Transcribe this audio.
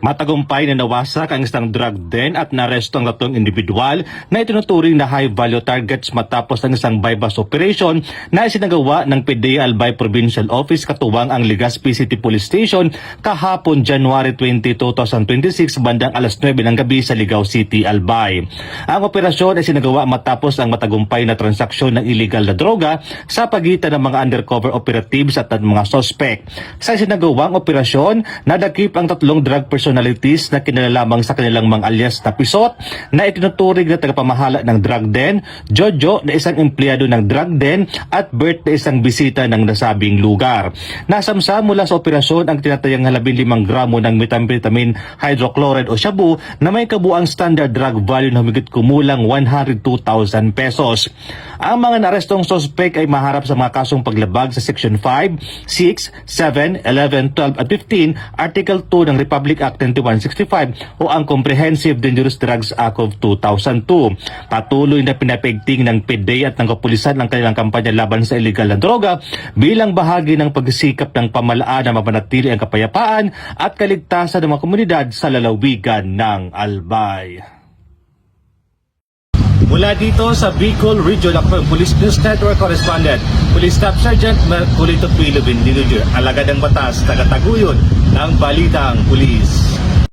Matagumpay na nawasak ang isang drug den at naresto ang 3 individual na itinuturing na high-value targets matapos ang isang bypass operation na isinagawa ng PDEA Albay Provincial Office katuwang ang Legazpi City Police Station kahapon January 20, 2026 bandang alas 9 ng gabi sa Ligao City, Albay. Ang operasyon ay sinagawa matapos ang matagumpay na transaksyon ng illegal na droga sa pagitan ng mga undercover operatives at mga sospek. Sa isinagawang operasyon, nadakip ang 3 drug personalities na kilala lamang sa kanilang mga alias na Pisot na itinuturing na tagapamahala ng drug den, Jojo na isang empleyado ng drug den at Bert na isang bisita ng nasabing lugar. Nasamsa mula sa operasyon ang tinatayang 15 gramo ng methamphetamine hydrochloride o shabu na may kabuang standard drug value na humigit kumulang 102,000 pesos. Ang mga narestong sospek ay maharap sa mga kasong paglabag sa Section 5, 6, 7, 11, 12 at 15, Article 2 ng Republic Act 2165 o ang Comprehensive Dangerous Drugs Act of 2002. Patuloy na pinapigting ng PDEA at ng kapulisan ang kanilang kampanya laban sa illegal na droga bilang bahagi ng pagsisikap ng pamahalaan na mapanatili ang kapayapaan at kaligtasan ng mga komunidad sa lalawigan ng Albay. Mula dito sa Bicol Regional Police News Network Correspondent, Police Staff Sergeant Merculito Pilubin, alagad ng batas, tagataguyod ng Balitang Pulis.